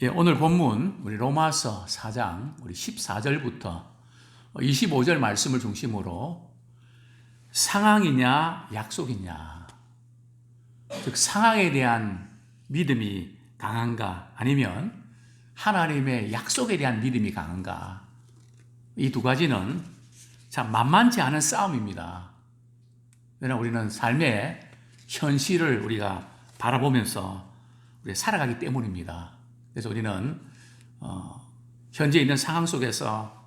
예, 오늘 본문 우리 로마서 4장 우리 14절부터 25절 말씀을 중심으로 상황이냐 약속이냐, 즉 상황에 대한 믿음이 강한가 아니면 하나님의 약속에 대한 믿음이 강한가, 이 두 가지는 참 만만치 않은 싸움입니다. 왜냐하면 우리는 삶의 현실을 우리가 바라보면서 우리 살아가기 때문입니다. 그래서 우리는 현재 있는 상황 속에서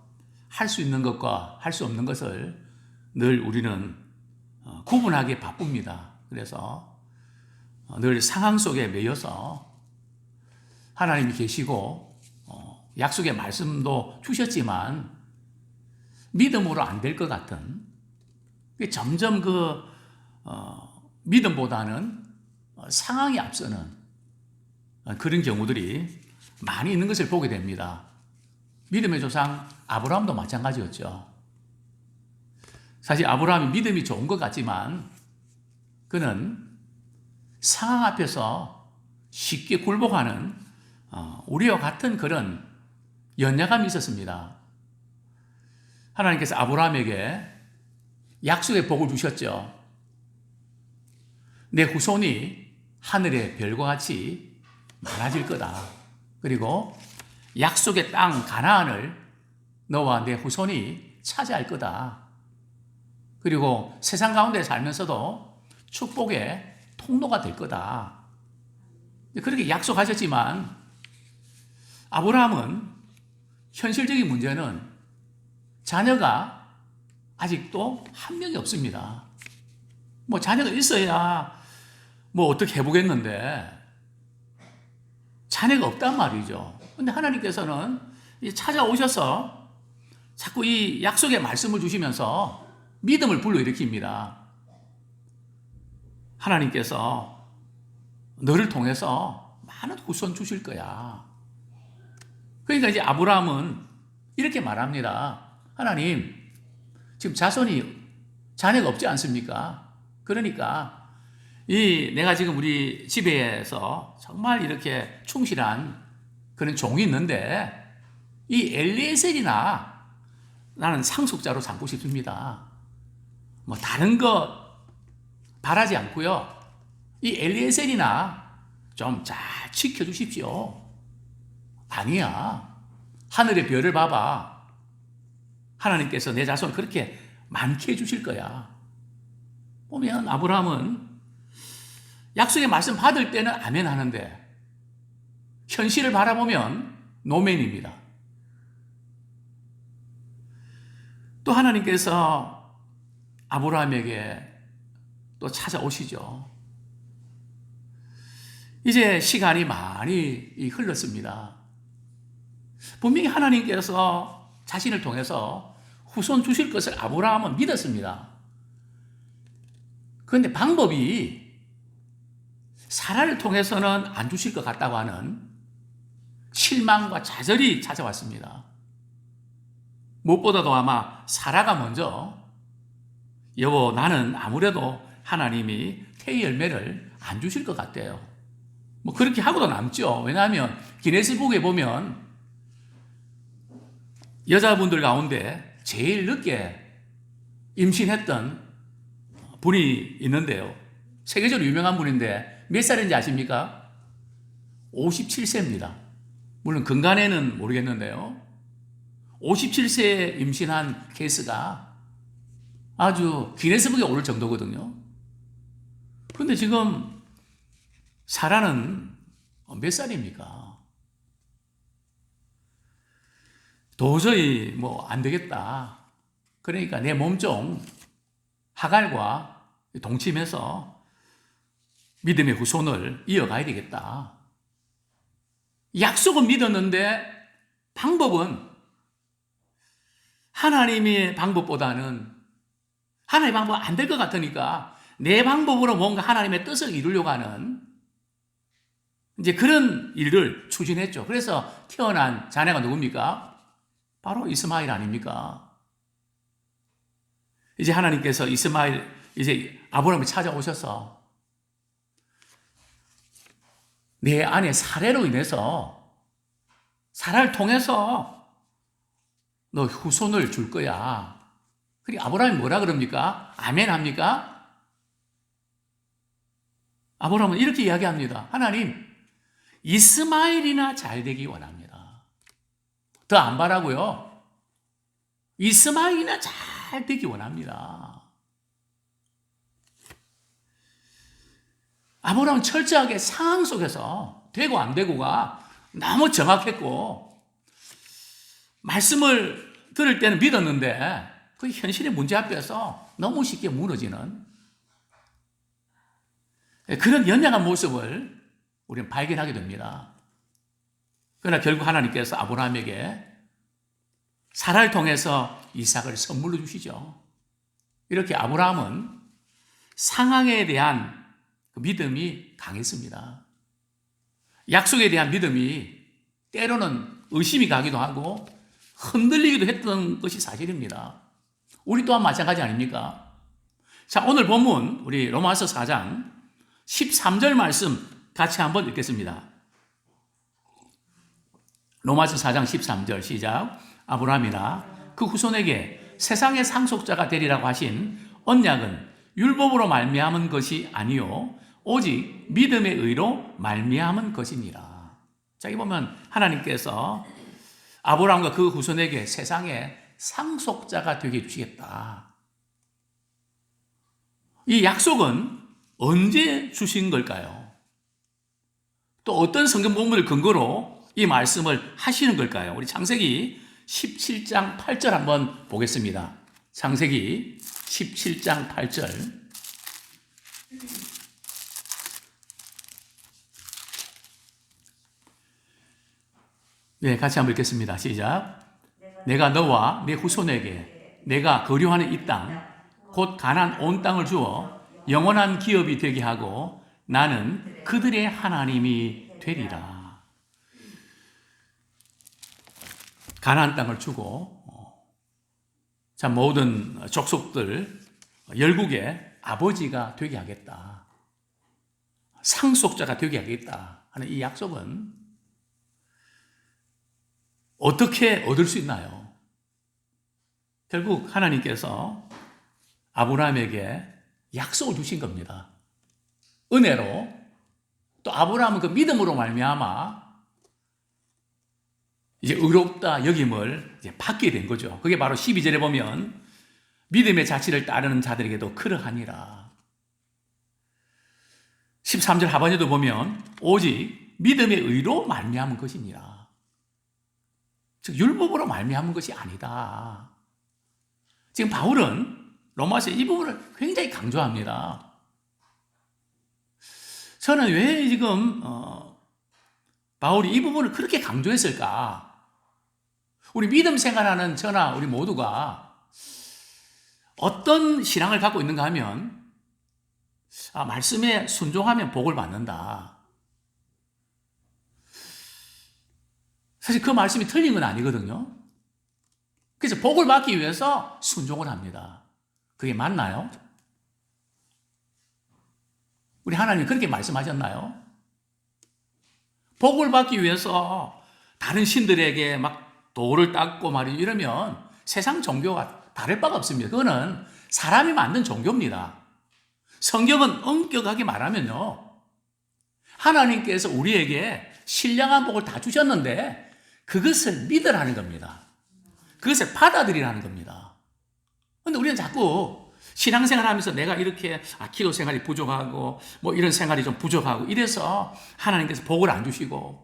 할 수 있는 것과 할 수 없는 것을 늘 우리는 구분하기 바쁩니다. 그래서 늘 상황 속에 매여서 하나님이 계시고 약속의 말씀도 주셨지만 믿음으로 안 될 것 같은, 점점 믿음보다는 상황이 앞서는 그런 경우들이 많이 있는 것을 보게 됩니다. 믿음의 조상 아브라함도 마찬가지였죠. 사실 아브라함이 믿음이 좋은 것 같지만 그는 상황 앞에서 쉽게 굴복하는 우리와 같은 그런 연약함이 있었습니다. 하나님께서 아브라함에게 약속의 복을 주셨죠. 내 후손이 하늘의 별과 같이 많아질 거다. 그리고 약속의 땅 가나안을 너와 내 후손이 차지할 거다. 그리고 세상 가운데 살면서도 축복의 통로가 될 거다. 그렇게 약속하셨지만 아브라함은 현실적인 문제는 자녀가 아직도 한 명이 없습니다. 자녀가 있어야 어떻게 해보겠는데 자녀가 없단 말이죠. 근데 하나님께서는 찾아오셔서 자꾸 이 약속의 말씀을 주시면서 믿음을 불러일으킵니다. 하나님께서 너를 통해서 많은 후손 주실 거야. 그러니까 이제 아브라함은 이렇게 말합니다. 하나님, 지금 자녀가 없지 않습니까? 그러니까 내가 지금 우리 집에서 정말 이렇게 충실한 그런 종이 있는데 이 엘리에셀이나 나는 상속자로 삼고 싶습니다. 다른 거 바라지 않고요. 이 엘리에셀이나 좀 잘 지켜주십시오. 아니야. 하늘의 별을 봐봐. 하나님께서 내 자손 그렇게 많게 해주실 거야. 보면 아브라함은 약속의 말씀 받을 때는 아멘 하는데 현실을 바라보면 노멘입니다. 또 하나님께서 아브라함에게 또 찾아오시죠. 이제 시간이 많이 흘렀습니다. 분명히 하나님께서 자신을 통해서 후손 주실 것을 아브라함은 믿었습니다. 그런데 방법이 사라를 통해서는 안 주실 것 같다고 하는 실망과 좌절이 찾아왔습니다. 무엇보다도 아마 사라가 먼저 여보, 나는 아무래도 하나님이 태의 열매를 안 주실 것 같대요. 그렇게 하고도 남죠. 왜냐하면 기네스북에 보면 여자분들 가운데 제일 늦게 임신했던 분이 있는데요. 세계적으로 유명한 분인데 몇 살인지 아십니까? 57세입니다. 물론 근간에는 모르겠는데요. 57세에 임신한 케이스가 아주 기네스북에 오를 정도거든요. 그런데 지금 사라는 몇 살입니까? 도저히 안 되겠다. 그러니까 내 몸종 하갈과 동침해서 믿음의 후손을 이어가야 되겠다. 약속은 믿었는데 방법은 하나님의 방법보다는 하나님의 방법 안 될 것 같으니까 내 방법으로 뭔가 하나님의 뜻을 이루려고 하는 이제 그런 일을 추진했죠. 그래서 태어난 자녀가 누굽니까? 바로 이스마엘 아닙니까? 이제 하나님께서 이제 아브라함을 찾아오셔서 내 안에 사례로 인해서 사라를 통해서 너 후손을 줄 거야. 그리고 아브라함이 뭐라 그럽니까? 아멘 합니까? 아브라함은 이렇게 이야기합니다. 하나님, 이스마엘이나 잘 되기 원합니다. 더 안 바라고요. 이스마엘이나 잘 되기 원합니다. 아브라함은 철저하게 상황 속에서 되고 안 되고가 너무 정확했고, 말씀을 들을 때는 믿었는데 그 현실의 문제 앞에서 너무 쉽게 무너지는 그런 연약한 모습을 우리는 발견하게 됩니다. 그러나 결국 하나님께서 아브라함에게 사라를 통해서 이삭을 선물로 주시죠. 이렇게 아브라함은 상황에 대한 그 믿음이 강했습니다. 약속에 대한 믿음이 때로는 의심이 가기도 하고 흔들리기도 했던 것이 사실입니다. 우리 또한 마찬가지 아닙니까? 자, 오늘 본문 우리 로마서 4장 13절 말씀 같이 한번 읽겠습니다. 로마서 4장 13절 시작. 아브라함이나 그 후손에게 세상의 상속자가 되리라고 하신 언약은 율법으로 말미암은 것이 아니요 오직 믿음의 의로 말미암은 것이니라. 자, 여기 보면 하나님께서 아브라함과 그 후손에게 세상의 상속자가 되게 해주시겠다. 이 약속은 언제 주신 걸까요? 또 어떤 성경 본문을 근거로 이 말씀을 하시는 걸까요? 우리 창세기 17장 8절 한번 보겠습니다. 창세기 17장 8절. 네, 같이 한번 읽겠습니다. 시작. 내가 너와 네 후손에게 내가 거류하는 이 땅, 곧 가나안 온 땅을 주어 영원한 기업이 되게 하고 나는 그들의 하나님이 되리라. 가나안 땅을 주고 자, 모든 족속들 열국의 아버지가 되게 하겠다. 상속자가 되게 하겠다 하는 이 약속은 어떻게 얻을 수 있나요? 결국 하나님께서 아브라함에게 약속을 주신 겁니다. 은혜로. 또 아브라함은 그 믿음으로 말미암아 이제 의롭다 여김을 이제 받게 된 거죠. 그게 바로 12절에 보면 믿음의 자치를 따르는 자들에게도 그러하니라. 13절 하반절도 보면 오직 믿음의 의로 말미암은 것이니라. 즉 율법으로 말미암은 것이 아니다. 지금 바울은 로마서 이 부분을 굉장히 강조합니다. 저는 왜 지금 바울이 이 부분을 그렇게 강조했을까? 우리 믿음 생활하는 저나 우리 모두가 어떤 신앙을 갖고 있는가 하면 말씀에 순종하면 복을 받는다. 사실 그 말씀이 틀린 건 아니거든요. 그래서 복을 받기 위해서 순종을 합니다. 그게 맞나요? 우리 하나님 그렇게 말씀하셨나요? 복을 받기 위해서 다른 신들에게 막 돌을 닦고 말이죠. 이러면 세상 종교가 다를 바가 없습니다. 그거는 사람이 만든 종교입니다. 성경은 엄격하게 말하면요. 하나님께서 우리에게 신령한 복을 다 주셨는데 그것을 믿으라는 겁니다. 그것을 받아들이라는 겁니다. 그런데 우리는 자꾸 신앙생활 하면서 내가 이렇게 기도 생활이 부족하고 뭐 이런 생활이 좀 부족하고 이래서 하나님께서 복을 안 주시고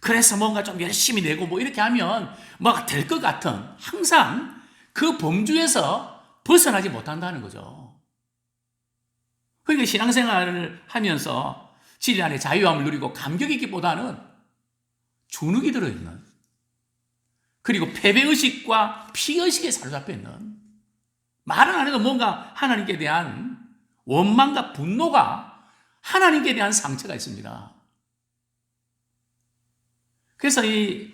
그래서 뭔가 좀 열심히 내고 뭐 이렇게 하면 뭐가 될 것 같은 항상 그 범주에서 벗어나지 못한다는 거죠. 그러니까 신앙생활을 하면서 진리 안에 자유함을 누리고 감격 있기보다는 주눅이 들어있는 그리고 패배의식과 피의식에 사로잡혀 있는 말은 안 해도 뭔가 하나님께 대한 원망과 분노가 하나님께 대한 상처가 있습니다. 그래서 이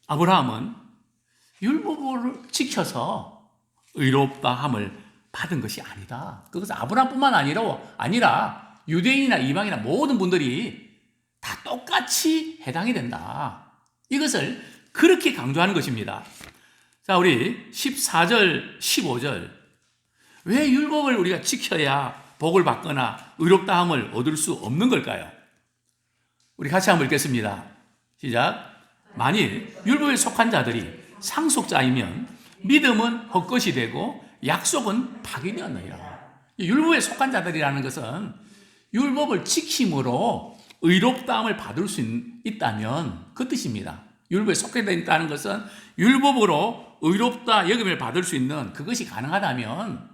아브라함은 율법을 지켜서 의롭다함을 받은 것이 아니다. 그것은 아브라함뿐만 아니라 유대인이나 이방이나 모든 분들이 다 똑같이 해당이 된다. 이것을 그렇게 강조하는 것입니다. 자, 우리 14절, 15절. 왜 율법을 우리가 지켜야 복을 받거나 의롭다함을 얻을 수 없는 걸까요? 우리 같이 한번 읽겠습니다. 시작. 만일 율법에 속한 자들이 상속자이면 믿음은 헛것이 되고 약속은 파기되었느니라. 율법에 속한 자들이라는 것은 율법을 지킴으로 의롭다함을 받을 수 있다면 그 뜻입니다. 율법에 속해 있다는 것은 율법으로 의롭다 여김을 받을 수 있는 그것이 가능하다면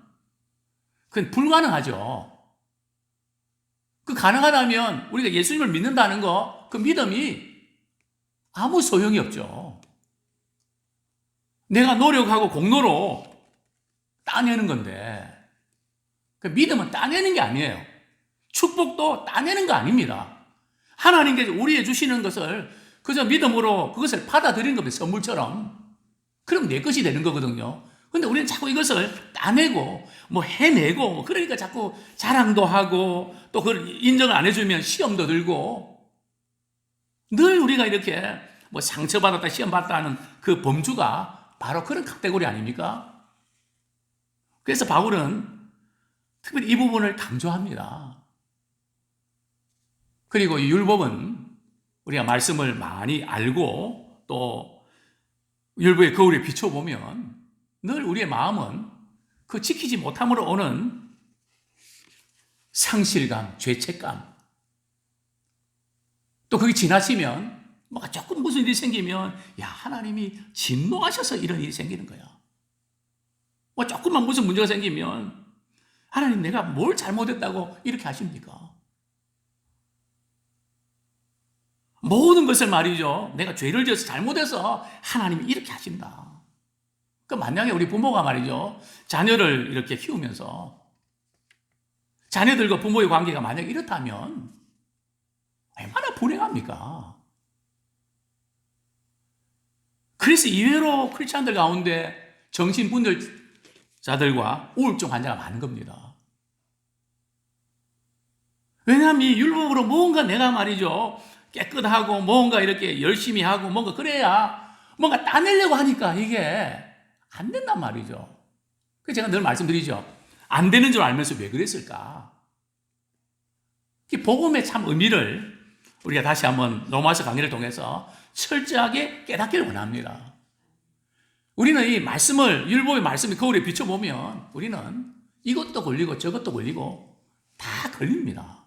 그건 불가능하죠. 그 가능하다면 우리가 예수님을 믿는다는 거, 그 믿음이 아무 소용이 없죠. 내가 노력하고 공로로 따내는 건데, 그 믿음은 따내는 게 아니에요. 축복도 따내는 거 아닙니다. 하나님께서 우리에 주시는 것을 그저 믿음으로 그것을 받아들이는 겁니다. 선물처럼. 그럼 내 것이 되는 거거든요. 근데 우리는 자꾸 이것을 따내고, 해내고, 그러니까 자꾸 자랑도 하고, 또 그걸 인정을 안 해주면 시험도 들고, 늘 우리가 이렇게 상처받았다, 시험받았다 하는 그 범주가 바로 그런 카테고리 아닙니까? 그래서 바울은 특별히 이 부분을 강조합니다. 그리고 이 율법은 우리가 말씀을 많이 알고 또 율법의 거울에 비춰보면 늘 우리의 마음은 그 지키지 못함으로 오는 상실감, 죄책감, 또 그게 지나치면 조금 무슨 일이 생기면 하나님이 진노하셔서 이런 일이 생기는 거야. 조금만 무슨 문제가 생기면 하나님 내가 뭘 잘못했다고 이렇게 하십니까? 모든 것을 말이죠. 내가 죄를 지어서 잘못해서 하나님이 이렇게 하신다. 만약에 우리 부모가 말이죠. 자녀를 이렇게 키우면서 자녀들과 부모의 관계가 만약에 이렇다면 얼마나 불행합니까? 그래서 이외로 크리스찬들 가운데 정신분열자들과 우울증 환자가 많은 겁니다. 왜냐하면 이 율법으로 뭔가 내가 말이죠. 깨끗하고 뭔가 이렇게 열심히 하고 뭔가 그래야 뭔가 따내려고 하니까 이게 안 된단 말이죠. 그래서 제가 늘 말씀드리죠. 안 되는 줄 알면서 왜 그랬을까? 이 복음의 참 의미를 우리가 다시 한번 로마서 강의를 통해서 철저하게 깨닫기를 원합니다. 우리는 이 말씀을, 율법의 말씀이 거울에 비춰보면 우리는 이것도 걸리고 저것도 걸리고 다 걸립니다.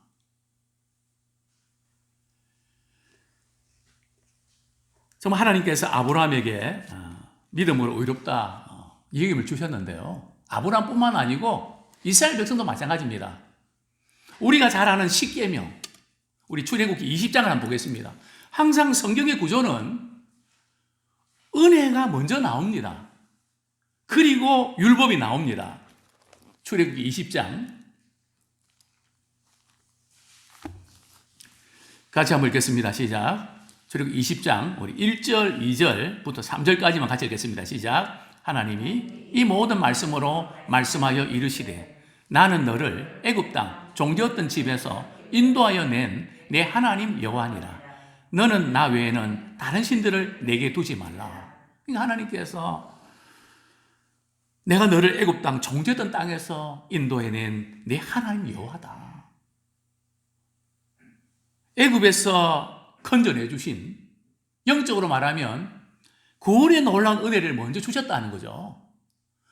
정말 하나님께서 아브라함에게 믿음으로 의롭다 이 얘기를 주셨는데요. 아브라함뿐만 아니고 이스라엘 백성도 마찬가지입니다. 우리가 잘 아는 십계명, 우리 출애굽기 20장을 한번 보겠습니다. 항상 성경의 구조는 은혜가 먼저 나옵니다. 그리고 율법이 나옵니다. 출애굽기 20장 같이 한번 읽겠습니다. 시작. 출애굽기 20장 우리 1절, 2절부터 3절까지만 같이 읽겠습니다. 시작. 하나님이 이 모든 말씀으로 말씀하여 이르시되 나는 너를 애굽 땅 종되었던 집에서 인도하여 낸 내 하나님 여호와니라. 너는 나 외에는 다른 신들을 내게 두지 말라. 그러니까 하나님께서 내가 너를 애굽 땅 종되었던 땅에서 인도해 낸 내 하나님 여호와다. 애굽에서 건져내 주신, 영적으로 말하면 구원의 놀라운 은혜를 먼저 주셨다는 거죠.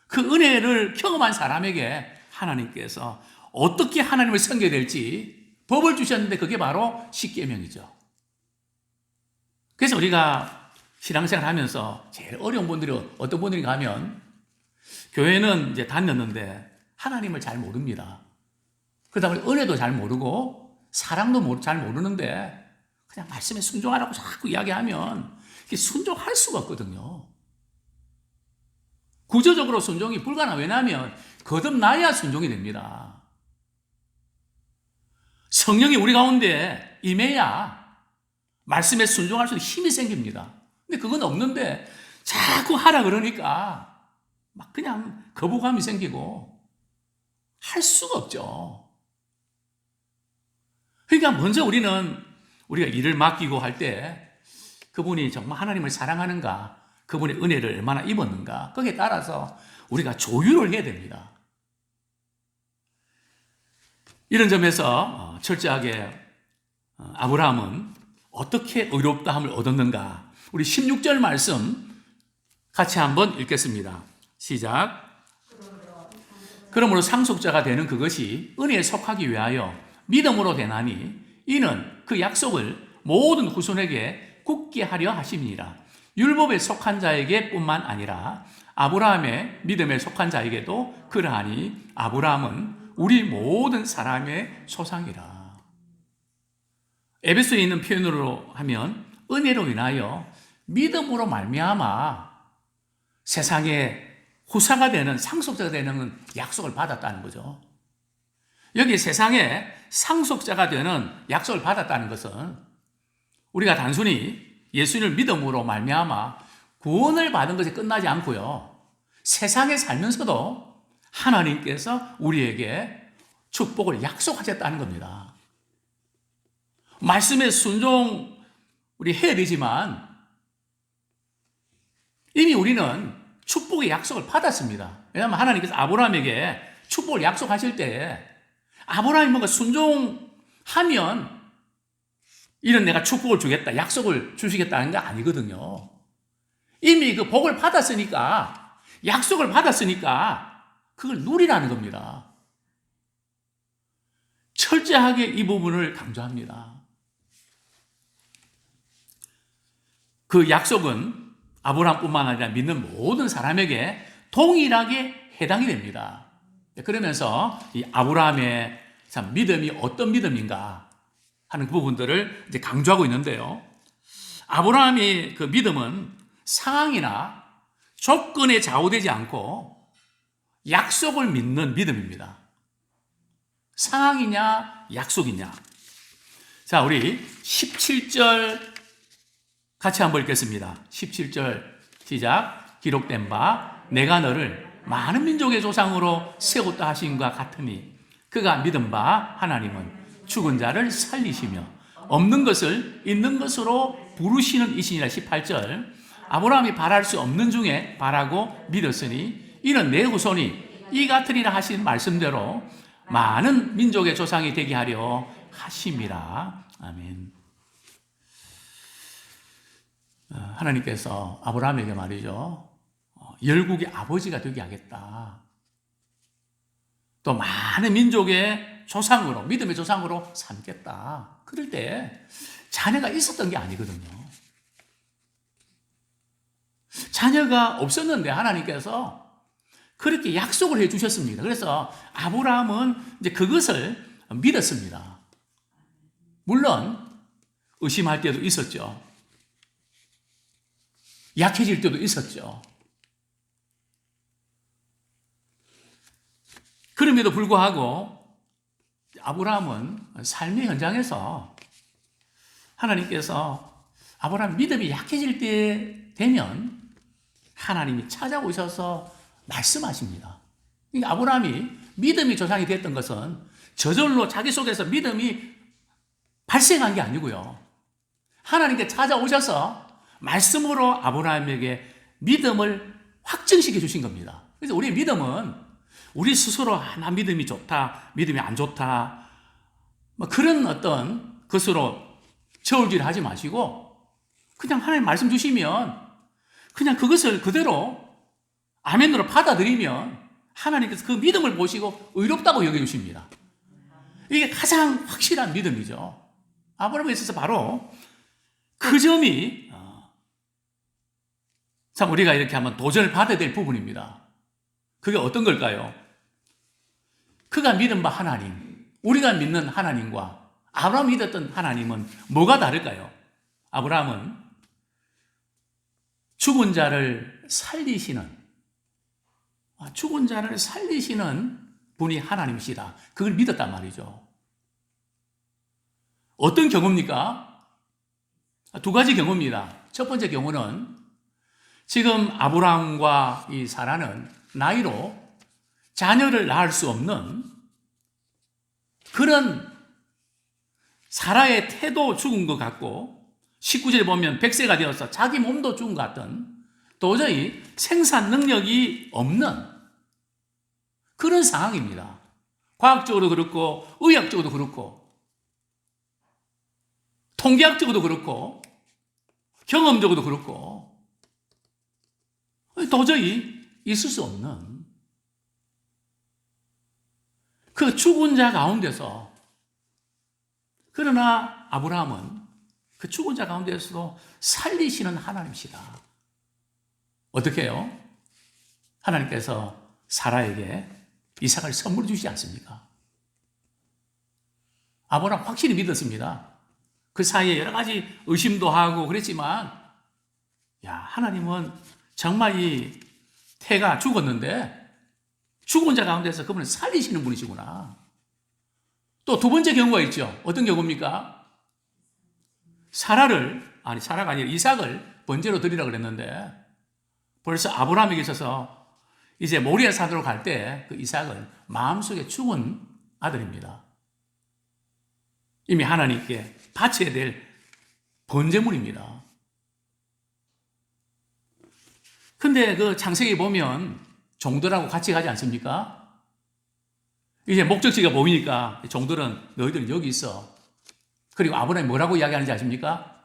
그 은혜를 경험한 사람에게 하나님께서 어떻게 하나님을 섬겨야 될지 법을 주셨는데 그게 바로 십계명이죠. 그래서 우리가 신앙생활 하면서 제일 어려운 분들이 어떤 분들이 가면 교회는 이제 다녔는데 하나님을 잘 모릅니다. 그러다 보니 은혜도 잘 모르고 사랑도 잘 모르는데 그냥 말씀에 순종하라고 자꾸 이야기하면 순종할 수가 없거든요. 구조적으로 순종이 불가능. 왜냐하면 거듭나야 순종이 됩니다. 성령이 우리 가운데 임해야 말씀에 순종할 수 있는 힘이 생깁니다. 근데 그건 없는데 자꾸 하라 그러니까 막 그냥 거부감이 생기고 할 수가 없죠. 그러니까 먼저 우리가 일을 맡기고 할 때 그분이 정말 하나님을 사랑하는가, 그분의 은혜를 얼마나 입었는가, 거기에 따라서 우리가 조율을 해야 됩니다. 이런 점에서 철저하게 아브라함은 어떻게 의롭다함을 얻었는가, 우리 16절 말씀 같이 한번 읽겠습니다. 시작. 그러므로 상속자가 되는 그것이 은혜에 속하기 위하여 믿음으로 되나니 이는 그 약속을 모든 후손에게 굳게 하려 하심이니라. 율법에 속한 자에게 뿐만 아니라 아브라함의 믿음에 속한 자에게도 그러하니 아브라함은 우리 모든 사람의 조상이라. 에베소에 있는 표현으로 하면 은혜로 인하여 믿음으로 말미암아 세상에 후사가 되는, 상속자가 되는 약속을 받았다는 거죠. 여기 세상에 상속자가 되는 약속을 받았다는 것은 우리가 단순히 예수님을 믿음으로 말미암아 구원을 받은 것에 끝나지 않고요, 세상에 살면서도 하나님께서 우리에게 축복을 약속하셨다는 겁니다. 말씀에 순종 우리 해야 되지만 이미 우리는 축복의 약속을 받았습니다. 왜냐하면 하나님께서 아브라함에게 축복을 약속하실 때 아브라함이 뭔가 순종하면 이런 내가 축복을 주겠다, 약속을 주시겠다는 게 아니거든요. 이미 그 복을 받았으니까, 약속을 받았으니까 그걸 누리라는 겁니다. 철저하게 이 부분을 강조합니다. 그 약속은 아브라함뿐만 아니라 믿는 모든 사람에게 동일하게 해당이 됩니다. 그러면서 이 아브라함의 참 믿음이 어떤 믿음인가 하는 그 부분들을 이제 강조하고 있는데요. 아브라함의 그 믿음은 상황이나 조건에 좌우되지 않고 약속을 믿는 믿음입니다. 상황이냐 약속이냐. 자, 우리 17절 같이 한번 읽겠습니다. 17절 시작. 기록된 바 내가 너를 많은 민족의 조상으로 세웠다 하신과 같으니 그가 믿은 바 하나님은 죽은 자를 살리시며 없는 것을 있는 것으로 부르시는 이시니라. 18절 아브라함이 바랄 수 없는 중에 바라고 믿었으니 이는 내 후손이 이 같으리라 하신 말씀대로 많은 민족의 조상이 되게 하려 하심이라. 아멘. 하나님께서 아브라함에게 말이죠, 열국의 아버지가 되게 하겠다. 또 많은 민족의 조상으로, 믿음의 조상으로 삼겠다. 그럴 때 자녀가 있었던 게 아니거든요. 자녀가 없었는데 하나님께서 그렇게 약속을 해 주셨습니다. 그래서 아브라함은 이제 그것을 믿었습니다. 물론 의심할 때도 있었죠. 약해질 때도 있었죠. 그럼에도 불구하고 아브라함은 삶의 현장에서 하나님께서 아브라함 믿음이 약해질 때 되면 하나님이 찾아오셔서 말씀하십니다. 그러니까 아브라함이 믿음이 조상이 됐던 것은 저절로 자기 속에서 믿음이 발생한 게 아니고요, 하나님께 찾아오셔서 말씀으로 아브라함에게 믿음을 확증시켜 주신 겁니다. 그래서 우리의 믿음은 우리 스스로 나 믿음이 좋다, 믿음이 안 좋다, 그런 어떤 것으로 저울질 하지 마시고 그냥 하나님 말씀 주시면 그냥 그것을 그대로 아멘으로 받아들이면 하나님께서 그 믿음을 보시고 의롭다고 여겨주십니다. 이게 가장 확실한 믿음이죠. 아브라함에 있어서 바로 그 점이 참 우리가 이렇게 한번 도전을 받아야 될 부분입니다. 그게 어떤 걸까요? 그가 믿은 바 하나님, 우리가 믿는 하나님과 아브라함이 믿었던 하나님은 뭐가 다를까요? 아브라함은 죽은 자를 살리시는 분이 하나님이시다, 그걸 믿었단 말이죠. 어떤 경우입니까? 두 가지 경우입니다. 첫 번째 경우는 지금 아브라함과 이 사라는 나이로 자녀를 낳을 수 없는 그런 사라의 태도 죽은 것 같고 19절에 보면 100세가 되어서 자기 몸도 죽은 것 같은 도저히 생산 능력이 없는 그런 상황입니다. 과학적으로 그렇고 의학적으로도 그렇고 통계학적으로도 그렇고 경험적으로도 그렇고 도저히 있을 수 없는 그 죽은 자 가운데서, 그러나 아브라함은 그 죽은 자 가운데서도 살리시는 하나님이시다. 어떻게 해요? 하나님께서 사라에게 이삭을 선물 주시지 않습니까? 아브라함 확실히 믿었습니다. 그 사이에 여러 가지 의심도 하고 그랬지만, 야, 하나님은 정말 이 태가 죽었는데 죽은 자 가운데서 그분을 살리시는 분이시구나. 또 두 번째 경우가 있죠. 어떤 경우입니까? 사라가 아니라 이삭을 번제로 드리라고 그랬는데 벌써 아브라함에게 있어서 이제 모리아 산으로 갈 때 그 이삭은 마음속에 죽은 아들입니다. 이미 하나님께 바쳐야 될 번제물입니다. 근데 그 창세기 보면 종들하고 같이 가지 않습니까? 이제 목적지가 보이니까 종들은 너희들은 여기 있어. 그리고 아브라함이 뭐라고 이야기하는지 아십니까?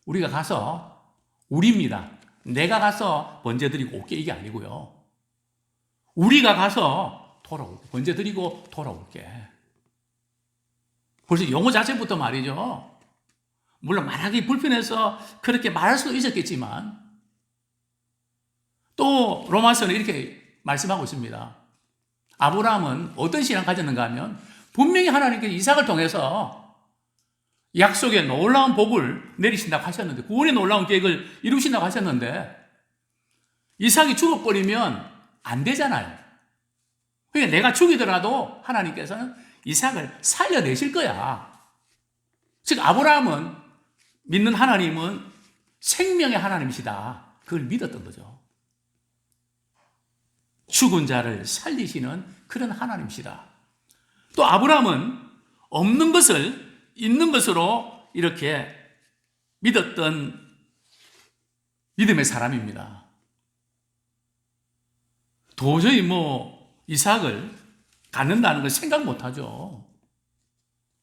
우리가 가서, 우리입니다. 내가 가서 번제 드리고 올게, 이게 아니고요. 우리가 가서 돌아올게. 번제 드리고 돌아올게. 벌써 용어 자체부터 말이죠. 물론 말하기 불편해서 그렇게 말할 수도 있었겠지만, 또 로마서는 이렇게 말씀하고 있습니다. 아브라함은 어떤 신앙을 가졌는가 하면 분명히 하나님께서 이삭을 통해서 약속의 놀라운 복을 내리신다고 하셨는데, 구원의 놀라운 계획을 이루신다고 하셨는데 이삭이 죽어버리면 안 되잖아요. 그러니까 내가 죽이더라도 하나님께서는 이삭을 살려내실 거야. 즉 아브라함은 믿는 하나님은 생명의 하나님이시다. 그걸 믿었던 거죠. 죽은 자를 살리시는 그런 하나님이시다. 또 아브라함은 없는 것을 있는 것으로 이렇게 믿었던 믿음의 사람입니다. 도저히 이삭을 갖는다는 걸 생각 못 하죠.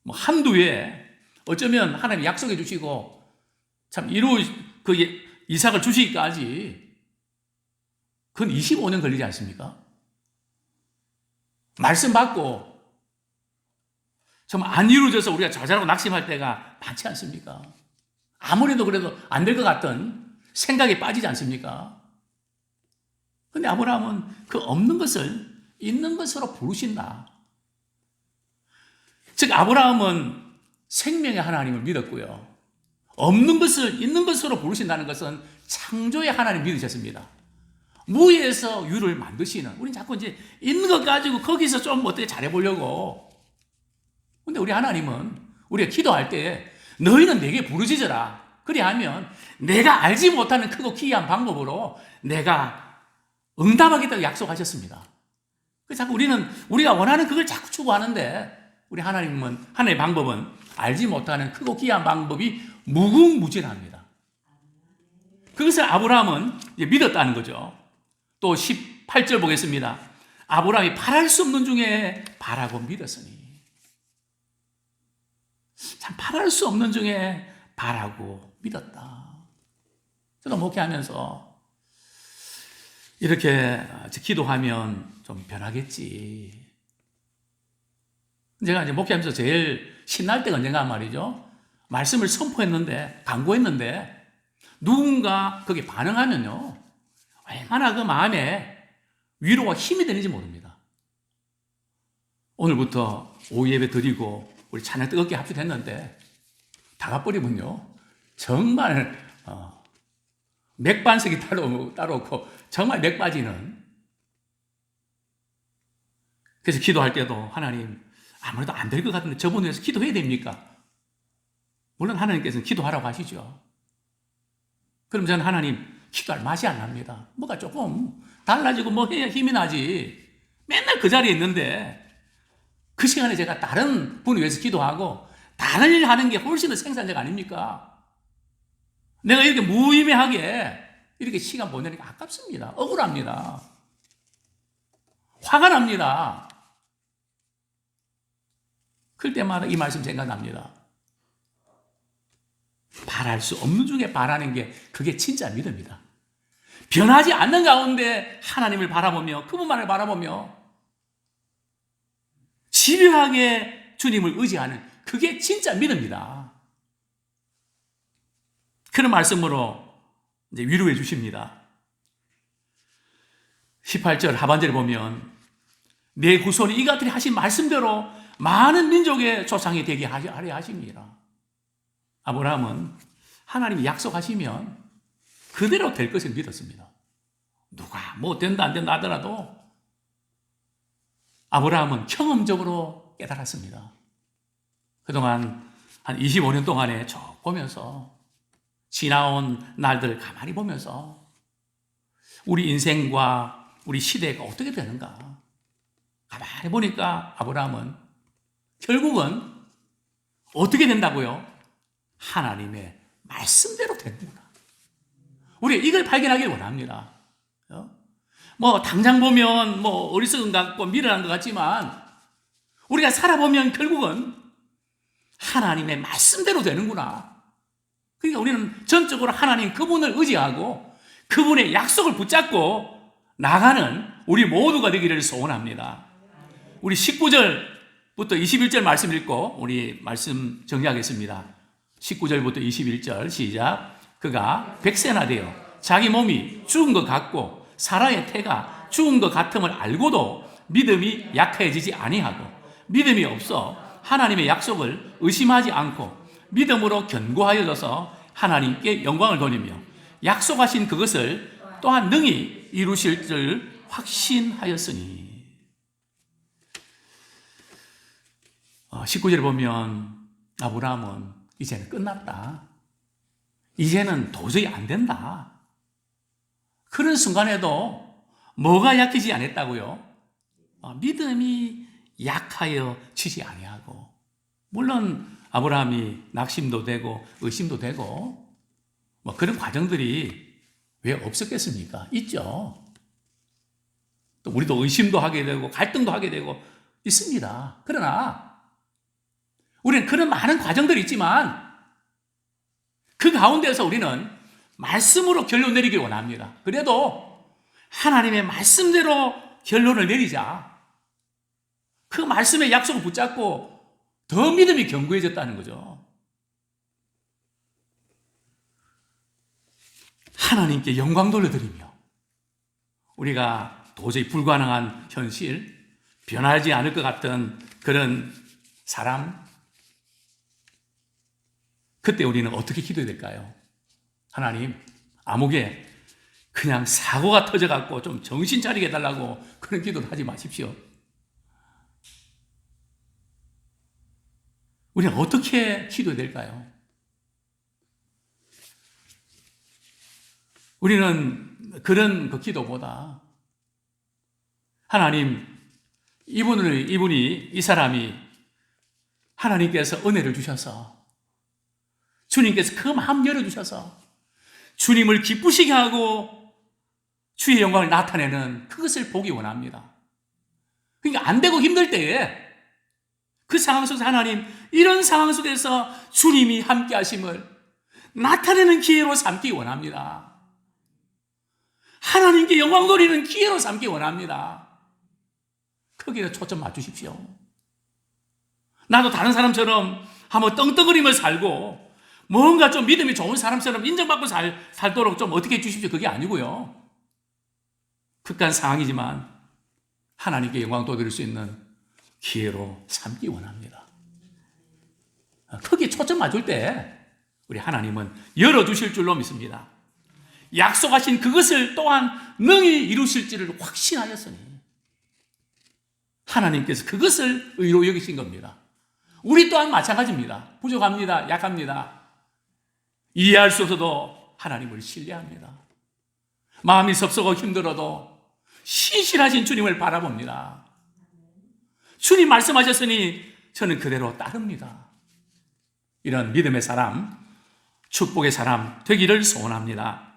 한두 해, 어쩌면 하나님이 약속해 주시고 참 그 이삭을 주시기까지 그건 25년 걸리지 않습니까? 말씀 받고 정말 안 이루어져서 우리가 좌절하고 낙심할 때가 많지 않습니까? 아무래도 그래도 안 될 것 같던 생각에 빠지지 않습니까? 그런데 아브라함은 그 없는 것을 있는 것으로 부르신다. 즉 아브라함은 생명의 하나님을 믿었고요. 없는 것을 있는 것으로 부르신다는 것은 창조의 하나님 믿으셨습니다. 무에서 유를 만드시는, 우리는 자꾸 이제 있는 것 가지고 거기서 좀 어떻게 잘해보려고. 근데 우리 하나님은 우리가 기도할 때 너희는 내게 부르짖어라. 그리하면 내가 알지 못하는 크고 기이한 방법으로 내가 응답하겠다고 약속하셨습니다. 그래서 자꾸 우리가 원하는 그걸 자꾸 추구하는데 우리 하나님의 방법은 알지 못하는 크고 기이한 방법이 무궁무진합니다. 그것을 아브라함은 이제 믿었다는 거죠. 또 18절 보겠습니다. 아브라함이 바랄 수 없는 중에 바라고 믿었으니. 참 바랄 수 없는 중에 바라고 믿었다. 저도 목회하면서 이렇게 기도하면 좀 변하겠지. 제가 이제 목회하면서 제일 신날 때가 언젠가 말이죠. 말씀을 선포했는데, 강구했는데 누군가 거기에 반응하면요, 얼마나 그 마음에 위로와 힘이 되는지 모릅니다. 오늘부터 오후 예배 드리고 우리 찬양 뜨겁게 합주됐는데 다 가버리면요, 정말 맥반석이 따로 없고 정말 맥 빠지는. 그래서 기도할 때도 하나님, 아무래도 안 될 것 같은데 저분을 위해서 기도해야 됩니까? 물론 하나님께서는 기도하라고 하시죠. 그럼 저는 하나님 기도할 맛이 안 납니다. 뭐가 조금 달라지고 뭐 해야 힘이 나지. 맨날 그 자리에 있는데 그 시간에 제가 다른 분을 위해서 기도하고 다른 일 하는 게 훨씬 더 생산적 아닙니까? 내가 이렇게 무의미하게 이렇게 시간 보내니까 아깝습니다. 억울합니다. 화가 납니다. 그럴 때마다 이 말씀 생각납니다. 바랄 수 없는 중에 바라는 게 그게 진짜 믿음이다. 변하지 않는 가운데 하나님을 바라보며 그분만을 바라보며 집요하게 주님을 의지하는 그게 진짜 믿음이다. 그런 말씀으로 이제 위로해 주십니다. 18절 하반절에 보면 내 구손이 이같이 하신 말씀대로 많은 민족의 조상이 되게 하려 하십니다. 아브라함은 하나님이 약속하시면 그대로 될 것을 믿었습니다. 누가 뭐 된다 안 된다 하더라도 아브라함은 경험적으로 깨달았습니다. 그동안 한 25년 동안에 쭉 보면서 지나온 날들을 가만히 보면서 우리 인생과 우리 시대가 어떻게 되는가 가만히 보니까 아브라함은 결국은 어떻게 된다고요? 하나님의 말씀대로 되는구나. 우리가 이걸 발견하길 원합니다. 뭐 당장 보면 뭐 어리석은 것 같고 미련한 것 같지만 우리가 살아보면 결국은 하나님의 말씀대로 되는구나. 그러니까 우리는 전적으로 하나님 그분을 의지하고 그분의 약속을 붙잡고 나가는 우리 모두가 되기를 소원합니다. 우리 19절부터 21절 말씀 읽고 우리 말씀 정리하겠습니다. 19절부터 21절 시작. 그가 100세나 되어 자기 몸이 죽은 것 같고 사라의 태가 죽은 것 같음을 알고도 믿음이 약해지지 아니하고 믿음이 없어 하나님의 약속을 의심하지 않고 믿음으로 견고하여져서 하나님께 영광을 돌리며 약속하신 그것을 또한 능히 이루실 줄 확신하였으니. 19절에 보면 아브라함은 이제는 끝났다. 이제는 도저히 안 된다. 그런 순간에도 뭐가 약해지지 않았다고요? 믿음이 약하여 지지 아니하고. 물론 아브라함이 낙심도 되고 의심도 되고 뭐 그런 과정들이 왜 없었겠습니까? 있죠. 또 우리도 의심도 하게 되고 갈등도 하게 되고 있습니다. 그러나 우리는 그런 많은 과정들이 있지만 그 가운데서 우리는 말씀으로 결론 내리길 원합니다. 그래도 하나님의 말씀대로 결론을 내리자. 그 말씀의 약속을 붙잡고 더 믿음이 견고해졌다는 거죠. 하나님께 영광 돌려드리며 우리가 도저히 불가능한 현실, 변하지 않을 것 같은 그런 사람, 그때 우리는 어떻게 기도해야 될까요? 하나님, 아무개 그냥 사고가 터져갖고 좀 정신 차리게 해달라고 그런 기도를 하지 마십시오. 우리는 어떻게 기도해야 될까요? 우리는 그런 그 기도보다 하나님, 이 사람이 하나님께서 은혜를 주셔서 주님께서 그 마음 열어주셔서 주님을 기쁘시게 하고 주의 영광을 나타내는 그것을 보기 원합니다. 그러니까 안 되고 힘들 때에 그 상황 속에서 하나님, 이런 상황 속에서 주님이 함께 하심을 나타내는 기회로 삼기 원합니다. 하나님께 영광 돌리는 기회로 삼기 원합니다. 거기에 도좀 맞추십시오. 나도 다른 사람처럼 한번 떵떵거리며 살고 뭔가 좀 믿음이 좋은 사람처럼 인정받고 살도록 좀 어떻게 해주십시오. 그게 아니고요. 극한 상황이지만 하나님께 영광 돌릴 수 있는 기회로 삼기 원합니다. 거기에 초점 맞출 때 우리 하나님은 열어주실 줄로 믿습니다. 약속하신 그것을 또한 능히 이루실지를 확신하였으니 하나님께서 그것을 의로 여기신 겁니다. 우리 또한 마찬가지입니다. 부족합니다. 약합니다. 이해할 수 없어도 하나님을 신뢰합니다. 마음이 섭섭하고 힘들어도 신실하신 주님을 바라봅니다. 주님 말씀하셨으니 저는 그대로 따릅니다. 이런 믿음의 사람, 축복의 사람 되기를 소원합니다.